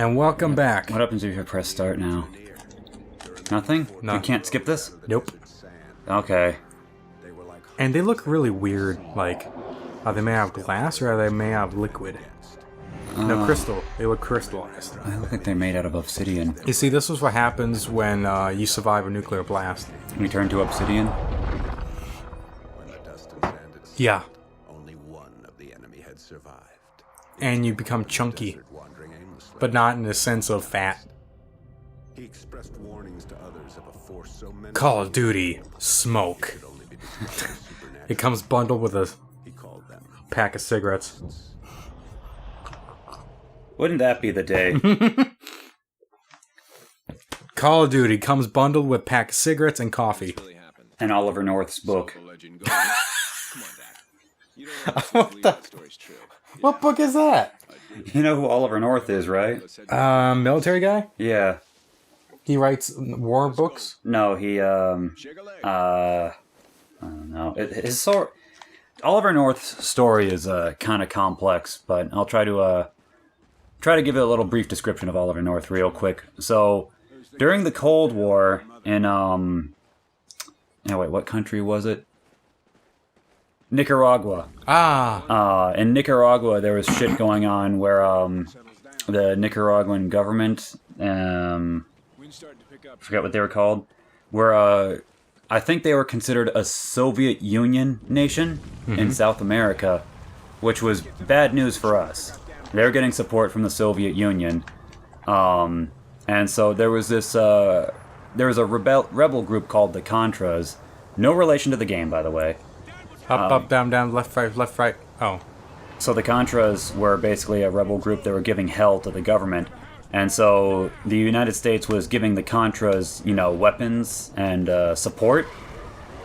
And welcome back. What happens if you press start now? Nothing? No. You can't skip this? Nope. Okay. And they look really weird. Like, are they made out of glass or are they made out of liquid? No, crystal. They look crystallized. They look like they're made out of obsidian. You see, this is what happens when you survive a nuclear blast. We turn to obsidian? Yeah. Only one of the enemy had survived. And you become chunky. But not in the sense of fat. He expressed warnings to others of a force so menacing Call of Duty. Smoke. could only be supernatural. It comes bundled with a He called them. pack of cigarettes. Wouldn't that be the day? Call of Duty comes bundled with pack of cigarettes and coffee. And Oliver North's book. What book is that? You know who Oliver North is, right? Military guy? Yeah. He writes war books? No, he, I don't know. Oliver North's story is, kind of complex, but I'll try to give it a little brief description of Oliver North real quick. So, during the Cold War in, what country was it? Nicaragua. In Nicaragua, there was shit going on where, the Nicaraguan government, forget what they were called, where, I think they were considered a Soviet Union nation in South America, which was bad news for us. They were getting support from the Soviet Union, and so there was this, there was a rebel group called the Contras, no relation to the game, by the way. Up, down, down, left, right. Oh. So the Contras were basically a rebel group that were giving hell to the government. And so the United States was giving the Contras, weapons and support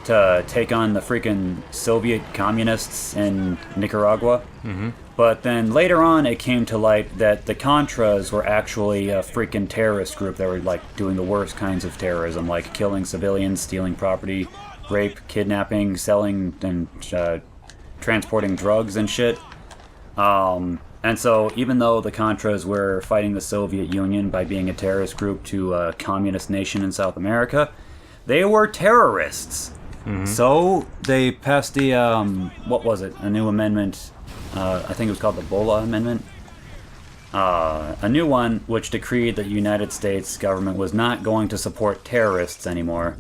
to take on the freaking Soviet communists in Nicaragua. Mm-hmm. But then later on it came to light that the Contras were actually a freaking terrorist group that were doing the worst kinds of terrorism, like killing civilians, stealing property, rape, kidnapping, selling, and transporting drugs and shit. And so even though the Contras were fighting the Soviet Union by being a terrorist group to a communist nation in South America, they were terrorists. Mm-hmm. So they passed the, what was it? A new amendment. I think it was called the Bola Amendment. A new one which decreed that the United States government was not going to support terrorists anymore,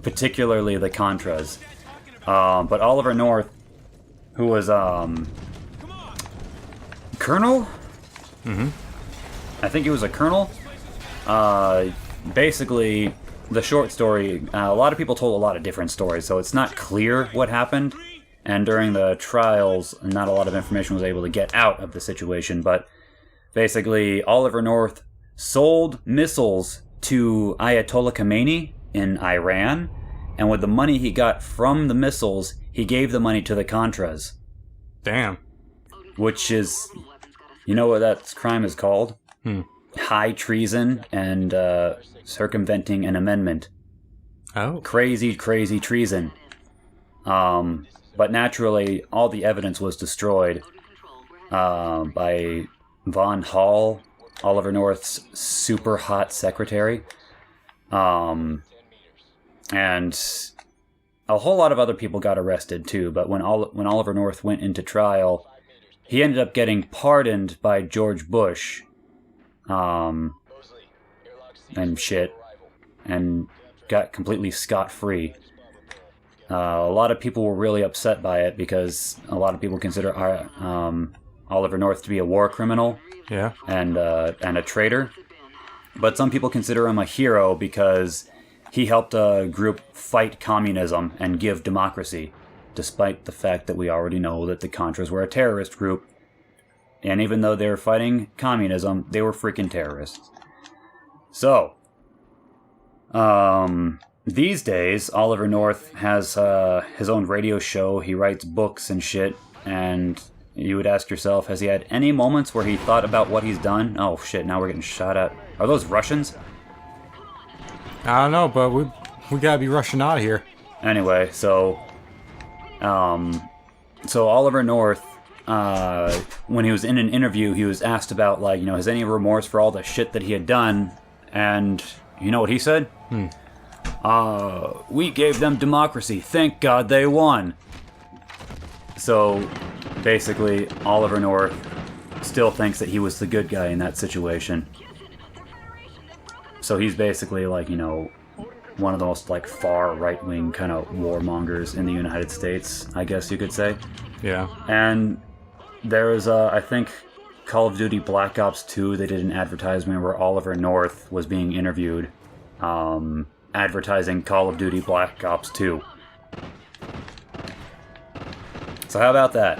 particularly the Contras. But Oliver North, who was, colonel? Mm-hmm. I think he was a colonel. Basically, the short story, a lot of people told a lot of different stories, so it's not clear what happened. And during the trials, not a lot of information was able to get out of the situation, but basically, Oliver North sold missiles to Ayatollah Khomeini in Iran, and with the money he got from the missiles, he gave the money to the Contras. Damn. Which is, you know what that crime is called? High treason and circumventing an amendment. Oh. Crazy, crazy treason. But naturally, all the evidence was destroyed by Von Hall, Oliver North's super hot secretary. And a whole lot of other people got arrested too, but when Oliver North went into trial, he ended up getting pardoned by George Bush, and shit, and got completely scot-free. A lot of people were really upset by it because a lot of people consider Oliver North to be a war criminal, Yeah. and a traitor. But some people consider him a hero because he helped a group fight communism and give democracy, despite the fact that we already know that the Contras were a terrorist group. And even though they were fighting communism, they were freaking terrorists. So, these days, Oliver North has his own radio show, he writes books and shit, and you would ask yourself, has he had any moments where he thought about what he's done? Oh shit, now we're getting shot at. Are those Russians? I don't know, but we gotta be rushing out of here. Anyway, so Oliver North when he was in an interview, he was asked about, like, you know, has any remorse for all the shit that he had done? And you know what he said? We gave them democracy. Thank God they won. So, basically, Oliver North still thinks that he was the good guy in that situation. So he's basically, like, you know, one of the most, like, far right-wing kind of warmongers in the United States, I guess you could say. Yeah. And there was, I think, Call of Duty Black Ops 2, they did an advertisement where Oliver North was being interviewed, advertising Call of Duty Black Ops 2. So how about that?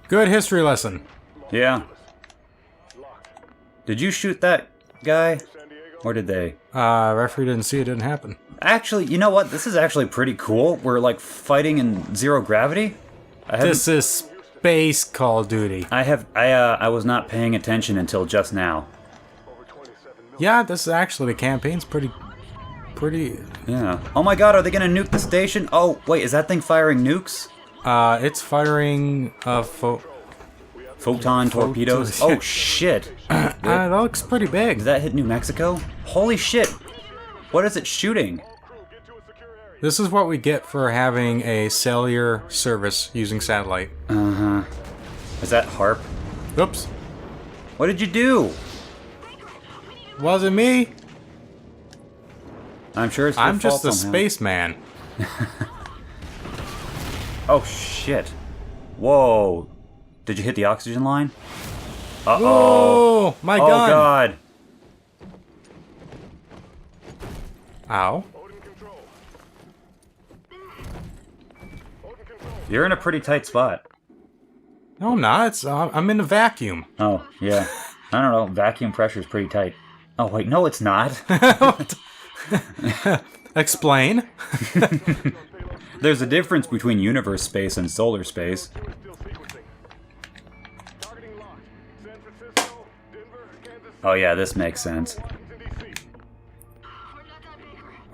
Good history lesson. Yeah. Did you shoot that guy? Or did they? Referee didn't see it, didn't happen. Actually, you know what? This is actually pretty cool. We're, like, fighting in zero gravity. This is space Call of Duty. I was not paying attention until just now. Yeah, this is actually, the campaign's pretty... Yeah. Oh my god, are they gonna nuke the station? Oh, wait, is that thing firing nukes? It's firing, Photon torpedoes? Oh, shit. that looks pretty big. Does that hit New Mexico? Holy shit. What is it shooting? This is what we get for having a cellular service using satellite. Uh-huh. Is that HARP? Oops. What did you do? Wasn't me. I'm sure it's your I'm just fault a somehow. spaceman. Oh, shit. Whoa. Did you hit the oxygen line? Uh-oh. Oh, my Oh, gun. God. Ow. You're in a pretty tight spot. No, I'm not. I'm in a vacuum. Oh, yeah. I don't know. Vacuum pressure is pretty tight. Oh, wait. No, it's not. Explain. There's a difference between universe space and solar space. Oh, yeah, this makes sense.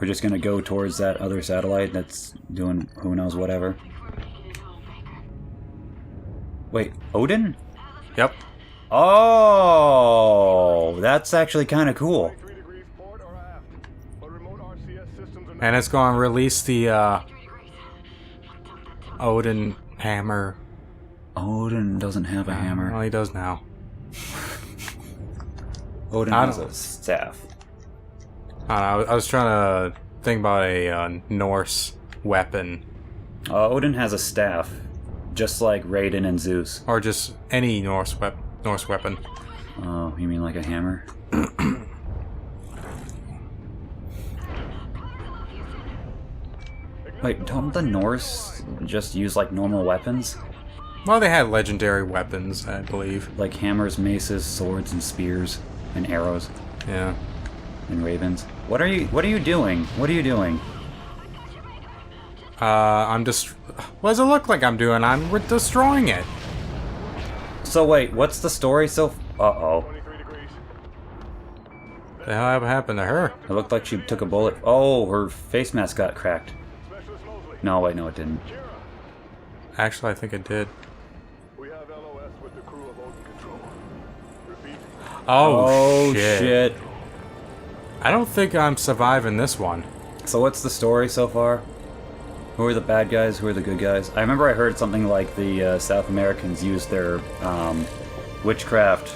We're just gonna go towards that other satellite that's doing who knows whatever. Wait, Odin? Yep. Oh, that's actually kind of cool. And it's going to release the Odin hammer. Odin doesn't have a hammer. Well, he does now. Odin I has don't- a staff. I was trying to think about a Norse weapon. Odin has a staff, just like Raiden and Zeus. Or just any Norse weapon. Oh, you mean like a hammer? Wait, don't the Norse just use like normal weapons? Well, they had legendary weapons, I believe. Like hammers, maces, swords, and spears, and arrows, Yeah. and ravens. What are you doing? What are you doing? I'm just... What does it look like I'm doing? We're destroying it. So wait, what's the story so... Uh-oh. The hell happened to her? It looked like she took a bullet. Oh, her face mask got cracked. No, wait, no it didn't. Actually, I think it did. We have LOS with the crew of Odin Control. Repeat. Oh, shit. shit. I don't think I'm surviving this one. So what's the story so far? Who are the bad guys? Who are the good guys? I remember I heard something like the South Americans used their witchcraft.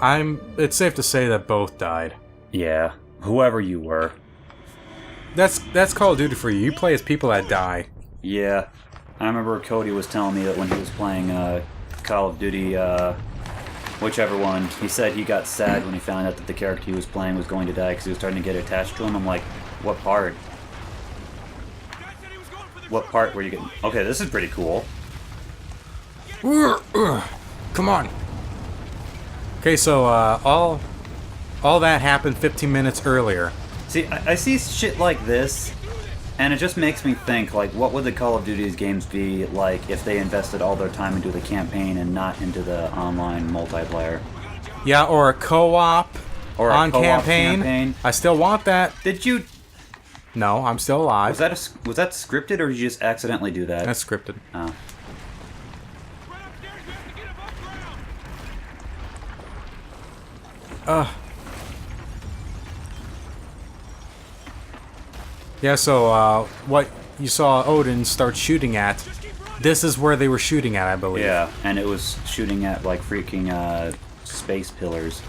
It's safe to say that both died. Yeah, whoever you were. That's Call of Duty for you. You play as people that die. Yeah, I remember Cody was telling me that when he was playing Call of Duty, whichever one, he said he got sad when he found out that the character he was playing was going to die because he was starting to get attached to him. I'm like, what part? What part were you getting? Okay, this is pretty cool. Come on. Okay, so all that happened 15 minutes earlier. See, I see shit like this, and it just makes me think, like, what would the Call of Duty's games be like if they invested all their time into the campaign and not into the online multiplayer? Yeah, or a co-op Or a on co-op campaign. campaign. I still want that. Did you... No, I'm still alive. Was that scripted, or did you just accidentally do that? That's scripted. Oh. Yeah, so what you saw Odin start shooting at, this is where they were shooting at, I believe. Yeah, and it was shooting at like freaking space pillars.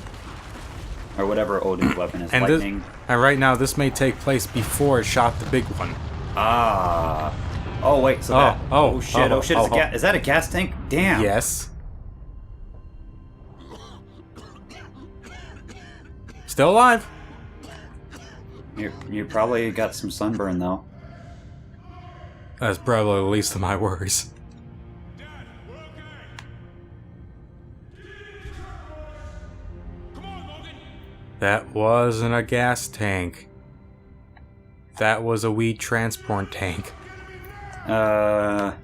Or whatever Odin's weapon is, lightning. And right now, this may take place before it shot the big one. Ah. Oh, wait, so that... Oh, shit, is that a gas tank? Damn. Yes. Still alive. You probably got some sunburn, though. That's probably the least of my worries. That wasn't a gas tank. That was a weed transport tank. We gotta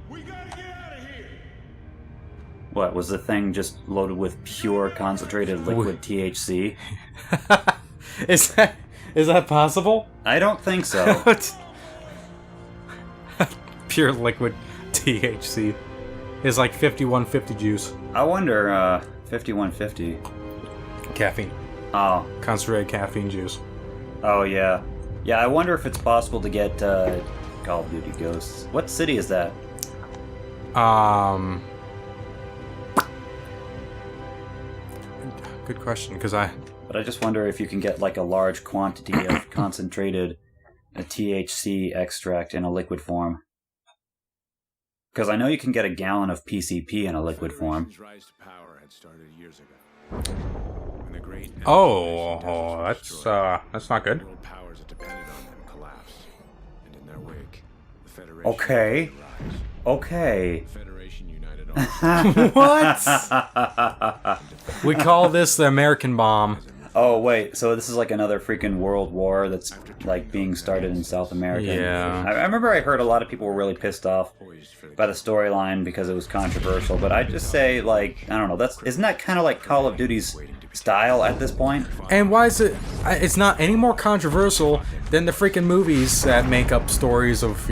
get out of here. What, was the thing just loaded with pure concentrated liquid THC? Is that possible? I don't think so. Pure liquid THC is like 5150 juice. I wonder, 5150. Caffeine. Oh. Concentrated caffeine juice. Oh, yeah. Yeah, I wonder if it's possible to get, Call of Duty Ghosts. What city is that? Good question, because But I just wonder if you can get, like, a large quantity of concentrated THC extract in a liquid form. Because I know you can get a gallon of PCP in a liquid form. Federation's rise to power had started years ago. When the great that's not good. world powers that depended on them collapsed, and in their wake, the Federation Okay. rise. Okay. The Federation united all What? We call this the American bomb. Oh, wait, so this is like another freaking world war that's, like, being started in South America. Yeah. I remember I heard a lot of people were really pissed off by the storyline because it was controversial, but I'd just say, like, I don't know, isn't that kind of like Call of Duty's style at this point? And why is it? It's not any more controversial than the freaking movies that make up stories of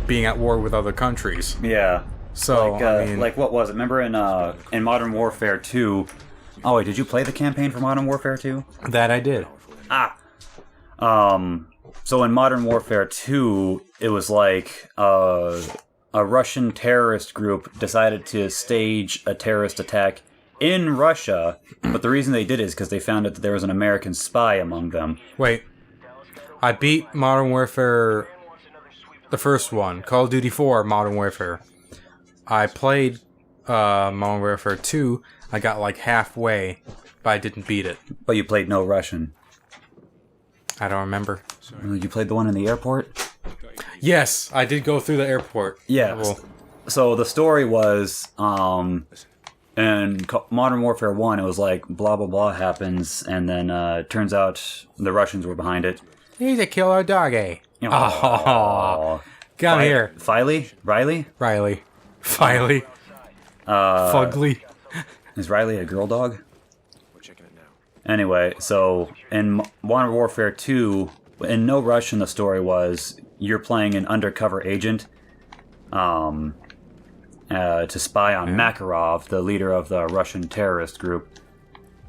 being at war with other countries. Yeah. So Like, I mean, like what was it? Remember in Modern Warfare 2... Oh, wait, did you play the campaign for Modern Warfare 2? that I did. So in Modern Warfare 2, it was like a Russian terrorist group decided to stage a terrorist attack in Russia, but the reason they did it is because they found out that there was an American spy among them. Wait, I beat Modern Warfare, the first one, Call of Duty 4, Modern Warfare. I played Modern Warfare 2. I got like halfway, but I didn't beat it. But you played no Russian. I don't remember. You played the one in the airport? Yes, I did go through the airport. Yeah. Well, So the story was, in Modern Warfare 1, it was like blah blah blah happens, and then turns out the Russians were behind it. he's a killer doggy. Oh, come here. Riley? Filey. Fugly. Is Riley a girl dog? We're checking it now. Anyway, so in Modern Warfare 2, in No Russian, the story was you're playing an undercover agent to spy on Makarov, the leader of the Russian terrorist group.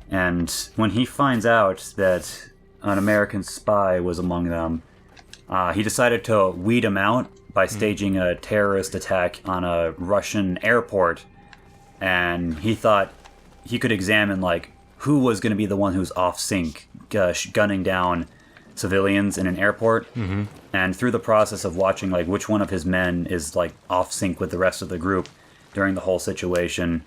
And when he finds out that an American spy was among them, he decided to weed him out by staging a terrorist attack on a Russian airport. And he thought he could examine, like, who was going to be the one who's off-sync, gunning down civilians in an airport. Mm-hmm. And through the process of watching, like, which one of his men is, like, off-sync with the rest of the group during the whole situation,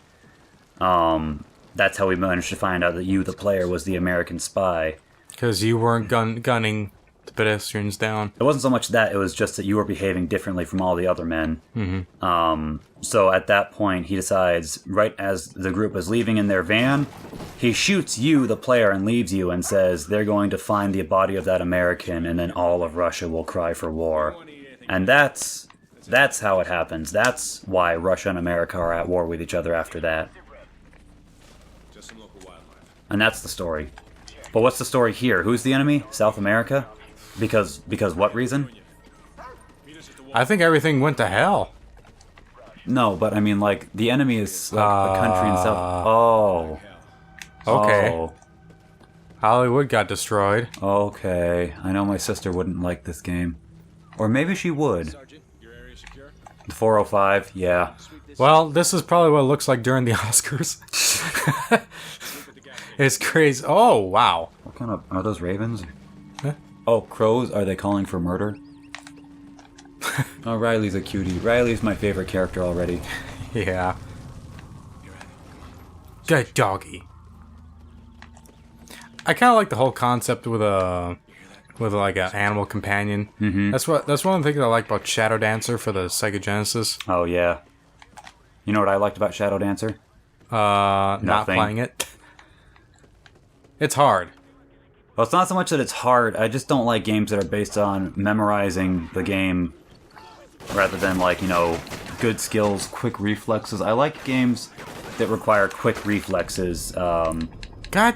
that's how we managed to find out that you, the player, was the American spy. Because you weren't gunning the pedestrians down. It wasn't so much that, it was just that you were behaving differently from all the other men. Mm-hmm. So at that point, he decides, right as the group is leaving in their van, he shoots you, the player, and leaves you and says they're going to find the body of that American and then all of Russia will cry for war. And that's how it happens. That's why Russia and America are at war with each other after that. Just some local wildlife. And that's the story. But what's the story here? Who's the enemy? South America? Because what reason? I think everything went to hell. No, but I mean, like, the enemy is like the country itself. Oh. Okay. Oh. Hollywood got destroyed. Okay. I know my sister wouldn't like this game. Or maybe she would. The 405, yeah. Well, this is probably what it looks like during the Oscars. It's crazy. Oh, wow. What kind of... Are those ravens? Huh? Oh, crows? Are they calling for murder? Oh, Riley's a cutie. Riley's my favorite character already. Yeah. Good doggy. I kind of like the whole concept with like an animal companion. Mm-hmm. That's one of the things I like about Shadow Dancer for the Sega Genesis. Oh, yeah. You know what I liked about Shadow Dancer? Not Nothing. playing it. It's hard. Well, it's not so much that it's hard. I just don't like games that are based on memorizing the game rather than, like, you know, good skills, quick reflexes. I like games that require quick reflexes. God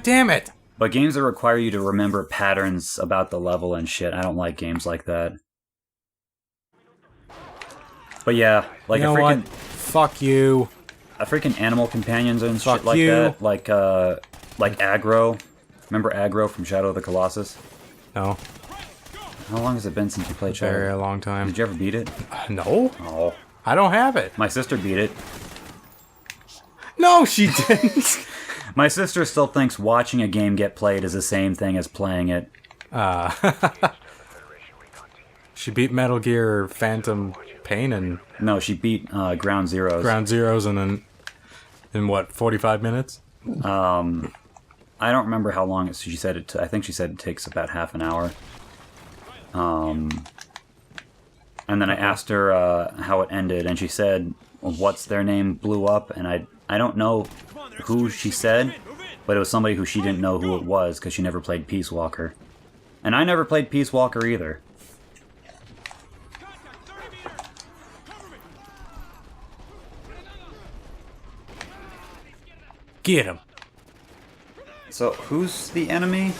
damn it! But games that require you to remember patterns about the level and shit, I don't like games like that. But yeah, like You know a freaking... what? Fuck you. A freaking animal companions and Fuck shit like you. that. Like Aggro. Remember Aggro from Shadow of the Colossus? No. How long has it been since you played Shadow? Very long time. Did you ever beat it? No? Oh. I don't have it. My sister beat it. No, she didn't. My sister still thinks watching a game get played is the same thing as playing it. She beat Metal Gear Phantom Pain and No, she beat Ground Zeroes. Ground Zeroes in what, 45 minutes? I don't remember how long she said it. I think she said it takes about half an hour. And then I asked her how it ended, and she said, "What's their name blew up?" And I don't know who she said, but it was somebody who she didn't know who it was because she never played Peace Walker, and I never played Peace Walker either. Get him. So who's the enemy?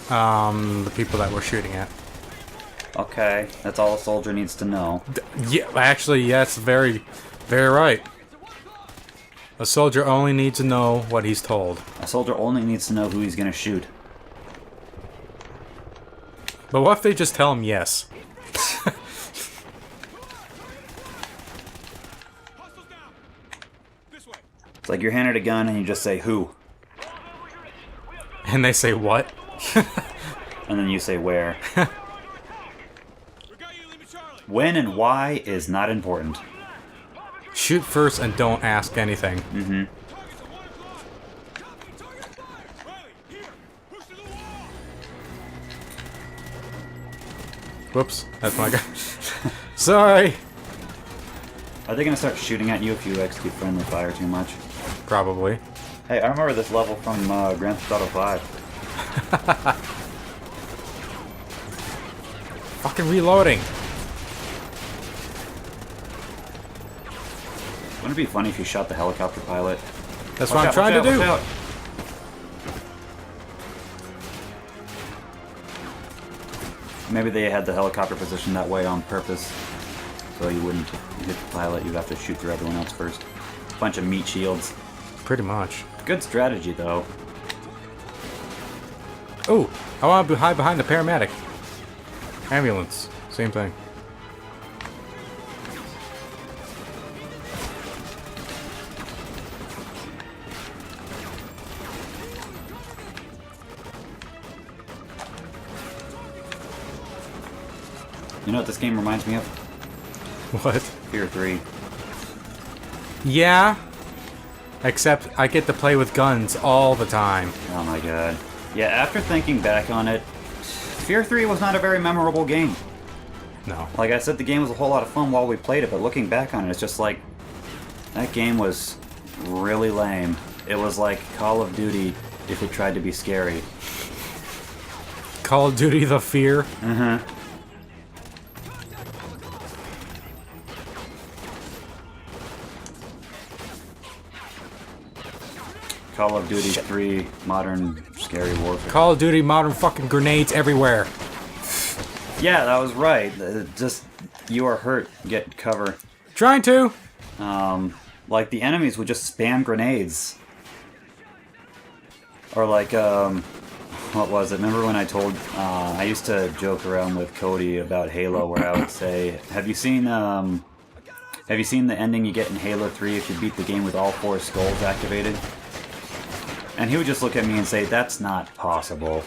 The people that we're shooting at. Okay, that's all a soldier needs to know. Yeah, actually, yes, very, very right. A soldier only needs to know what he's told. A soldier only needs to know who he's gonna shoot. But what if they just tell him yes? It's like you're handed a gun and you just say who, And they say what? and then you say where. When and why is not important. Shoot first and don't ask anything. Mm-hmm. Whoops, that's my guy. Sorry. Are they gonna start shooting at you if you execute friendly fire too much? Probably. Hey, I remember this level from Grand Theft Auto 5. Fucking reloading. Wouldn't it be funny if you shot the helicopter pilot? That's what I'm trying to do. Watch out. Maybe they had the helicopter positioned that way on purpose, so you wouldn't hit the pilot. You'd have to shoot through everyone else first. Bunch of meat shields. Pretty much. Good strategy, though. Oh, I want to hide behind the paramedic. Ambulance. Same thing. You know what this game reminds me of? What? Fear 3. Yeah. Except I get to play with guns all the time. Oh my god. Yeah, after thinking back on it, Fear 3 was not a very memorable game. No. Like I said, the game was a whole lot of fun while we played it, but looking back on it, it's just like, that game was really lame. It was like Call of Duty if it tried to be scary. Call of Duty The Fear. Uh-huh. Call of Duty 3 Modern Scary Warfare. Call of Duty Modern fucking grenades everywhere. Yeah, that was right. Just, you are hurt, get cover. Trying to. Like, the enemies would just spam grenades. Or like, what was it? Remember when I told, I used to joke around with Cody about Halo where I would say, have you seen the ending you get in Halo 3 if you beat the game with all 4 skulls activated? And he would just look at me and say, that's not possible.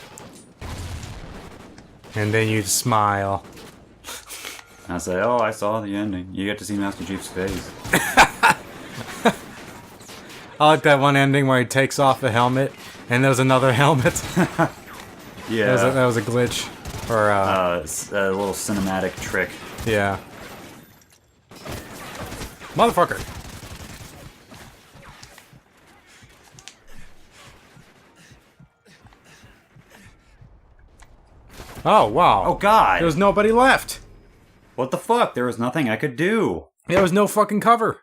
And then you'd smile. And I'd say, oh, I saw the ending. You get to see Master Chief's face. I like that one ending where he takes off the helmet and there's another helmet. Yeah. That was a glitch. Or, It's a little cinematic trick. yeah. Motherfucker. Oh, wow. Oh, God! There was nobody left. What the fuck? There was nothing I could do. There was no fucking cover.